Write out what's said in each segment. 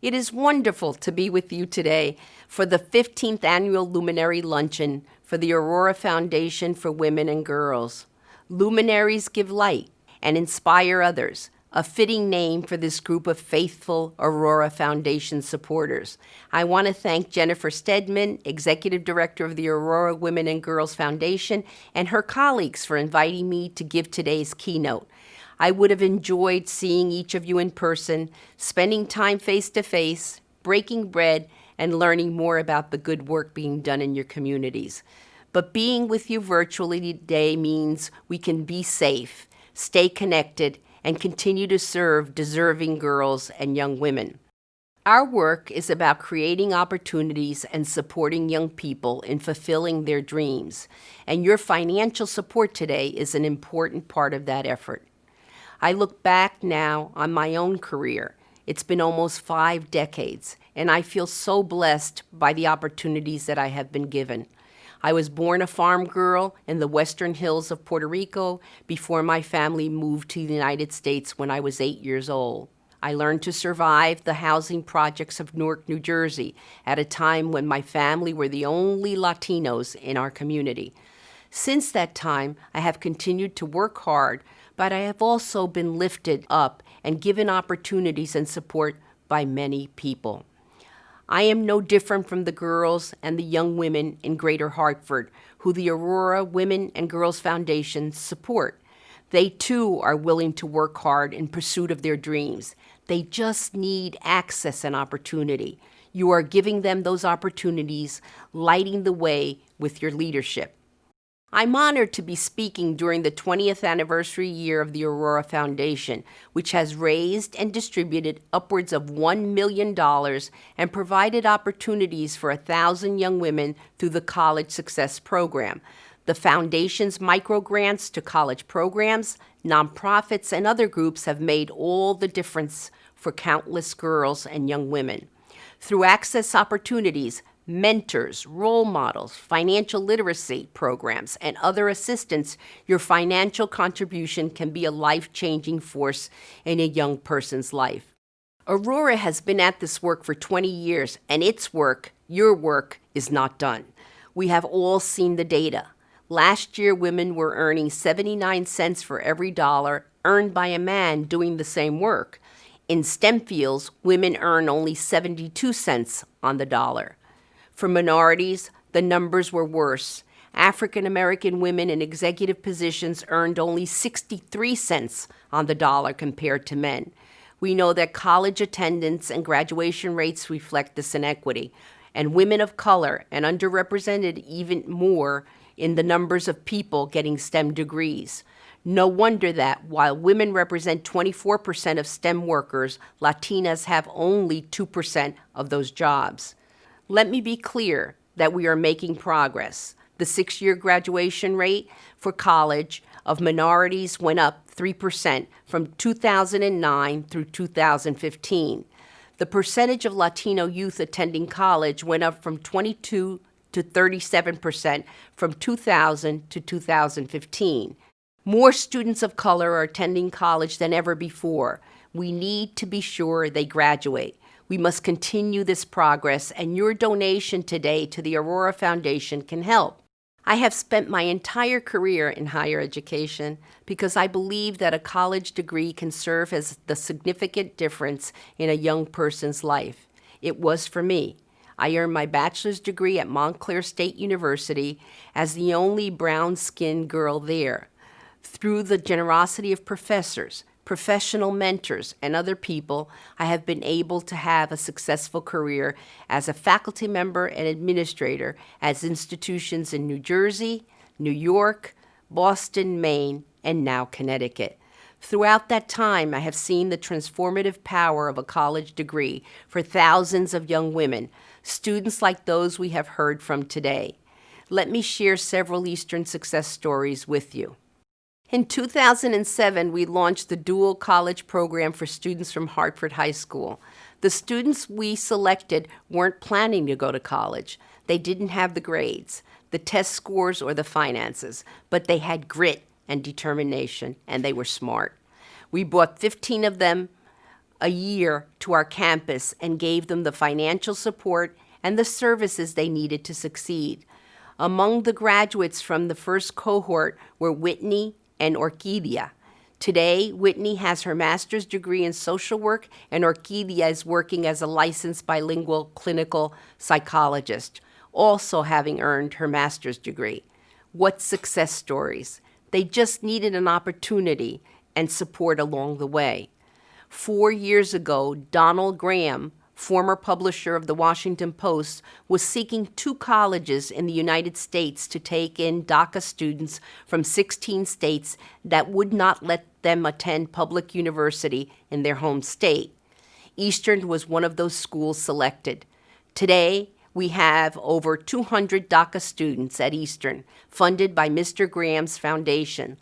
It is wonderful to be with you today for the 15th Annual Luminary Luncheon for the Aurora Foundation for Women and Girls. Luminaries give light and inspire others, a fitting name for this group of faithful Aurora Foundation supporters. I want to thank Jennifer Stedman, Executive Director of the Aurora Women and Girls Foundation, and her colleagues for inviting me to give today's keynote. I would have enjoyed seeing each of you in person, spending time face-to-face, breaking bread, and learning more about the good work being done in your communities. But being with you virtually today means we can be safe, stay connected, and continue to serve deserving girls and young women. Our work is about creating opportunities and supporting young people in fulfilling their dreams, and your financial support today is an important part of that effort. I look back now on my own career. It's been almost 5 decades, and I feel so blessed by the opportunities that I have been given. I was born a farm girl in the western hills of Puerto Rico before my family moved to the United States when I was 8 years old. I learned to survive the housing projects of Newark, New Jersey, at a time when my family were the only Latinos in our community. Since that time, I have continued to work hard, but I have also been lifted up and given opportunities and support by many people. I am no different from the girls and the young women in Greater Hartford who the Aurora Women and Girls Foundation support. They too are willing to work hard in pursuit of their dreams. They just need access and opportunity. You are giving them those opportunities, lighting the way with your leadership. I'm honored to be speaking during the 20th anniversary year of the Aurora Foundation, which has raised and distributed upwards of $1 million and provided opportunities for 1,000 young women through the College Success Program. The Foundation's microgrants to college programs, nonprofits, and other groups have made all the difference for countless girls and young women. Through access opportunities, mentors, role models, financial literacy programs, and other assistance, your financial contribution can be a life-changing force in a young person's life. Aurora has been at this work for 20 years, and its work, your work, is not done. We have all seen the data. Last year, women were earning 79 cents for every dollar earned by a man doing the same work. In STEM fields, women earn only 72 cents on the dollar. For minorities, the numbers were worse. African American women in executive positions earned only 63 cents on the dollar compared to men. We know that college attendance and graduation rates reflect this inequity, and women of color and underrepresented even more in the numbers of people getting STEM degrees. No wonder that while women represent 24% of STEM workers, Latinas have only 2% of those jobs. Let me be clear that we are making progress. The 6-year graduation rate for college of minorities went up 3% from 2009 through 2015. The percentage of Latino youth attending college went up from 22 to 37% from 2000 to 2015. More students of color are attending college than ever before. We need to be sure they graduate. We must continue this progress, and your donation today to the Aurora Foundation can help. I have spent my entire career in higher education because I believe that a college degree can serve as the significant difference in a young person's life. It was for me. I earned my bachelor's degree at Montclair State University as the only brown-skinned girl there. Through the generosity of professors, professional mentors, and other people, I have been able to have a successful career as a faculty member and administrator at institutions in New Jersey, New York, Boston, Maine, and now Connecticut. Throughout that time, I have seen the transformative power of a college degree for thousands of young women, students like those we have heard from today. Let me share several Eastern success stories with you. In 2007, we launched the dual college program for students from Hartford High School. The students we selected weren't planning to go to college. They didn't have the grades, the test scores, or the finances, but they had grit and determination, and they were smart. We brought 15 of them a year to our campus and gave them the financial support and the services they needed to succeed. Among the graduates from the first cohort were Whitney and Orquídea. Today, Whitney has her master's degree in social work, and Orquídea is working as a licensed bilingual clinical psychologist, also having earned her master's degree. What success stories! They just needed an opportunity and support along the way. 4 years ago, Donald Graham, former publisher of the Washington Post, was seeking 2 colleges in the United States to take in DACA students from 16 states that would not let them attend public university in their home state. Eastern was one of those schools selected. Today, we have over 200 DACA students at Eastern, funded by Mr. Graham's foundation.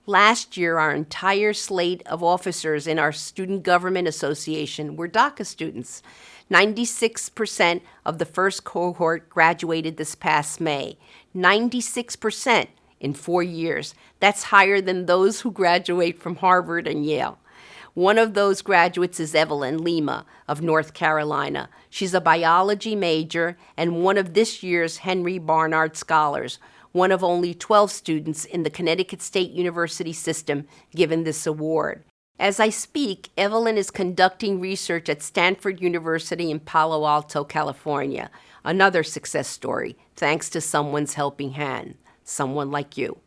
Last year, our entire slate of officers in our Student Government Association were DACA students. 96% of the first cohort graduated this past May. 96% in 4 years. That's higher than those who graduate from Harvard and Yale. One of those graduates is Evelyn Lima of North Carolina. She's a biology major and one of this year's Henry Barnard Scholars, one of only 12 students in the Connecticut State University system given this award. As I speak, Evelyn is conducting research at Stanford University in Palo Alto, California. Another success story, thanks to someone's helping hand, someone like you.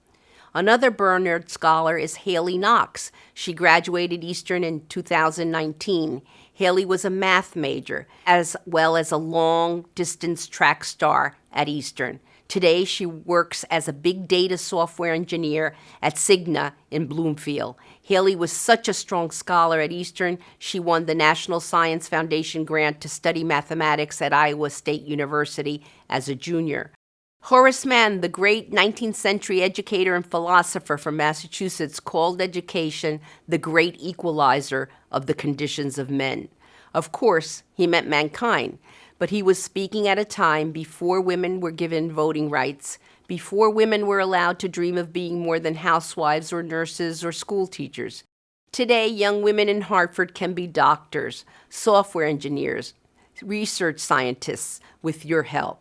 Another Barnard Scholar is Haley Knox. She graduated Eastern in 2019. Haley was a math major, as well as a long-distance track star at Eastern. Today, she works as a big data software engineer at Cigna in Bloomfield. Haley was such a strong scholar at Eastern, she won the National Science Foundation grant to study mathematics at Iowa State University as a junior. Horace Mann, the great 19th century educator and philosopher from Massachusetts, called education the great equalizer of the conditions of men. Of course, he meant mankind, but he was speaking at a time before women were given voting rights, before women were allowed to dream of being more than housewives or nurses or school teachers. Today, young women in Hartford can be doctors, software engineers, research scientists with your help.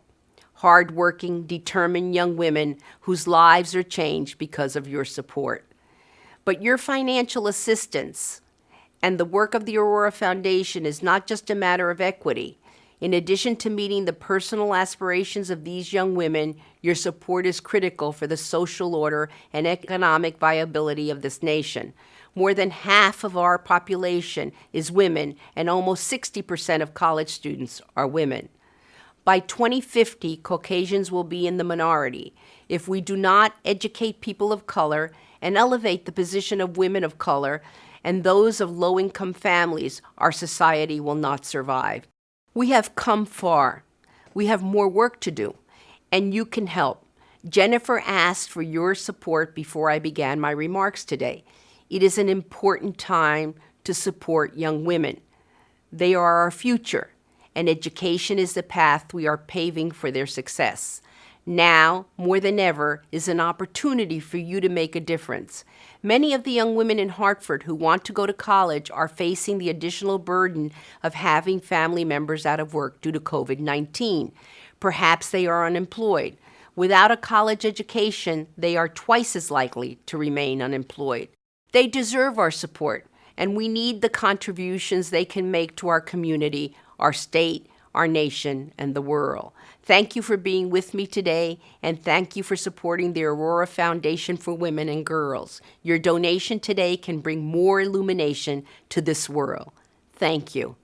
Hardworking, determined young women whose lives are changed because of your support. But your financial assistance and the work of the Aurora Foundation is not just a matter of equity. In addition to meeting the personal aspirations of these young women, your support is critical for the social order and economic viability of this nation. More than half of our population is women, and almost 60% of college students are women. By 2050, Caucasians will be in the minority. If we do not educate people of color and elevate the position of women of color and those of low-income families, our society will not survive. We have come far. We have more work to do, and you can help. Jennifer asked for your support before I began my remarks today. It is an important time to support young women. They are our future, and education is the path we are paving for their success. Now, more than ever, is an opportunity for you to make a difference. Many of the young women in Hartford who want to go to college are facing the additional burden of having family members out of work due to COVID-19. Perhaps they are unemployed. Without a college education, they are twice as likely to remain unemployed. They deserve our support, and we need the contributions they can make to our community, our state, our nation, and the world. Thank you for being with me today, and thank you for supporting the Aurora Foundation for Women and Girls. Your donation today can bring more illumination to this world. Thank you.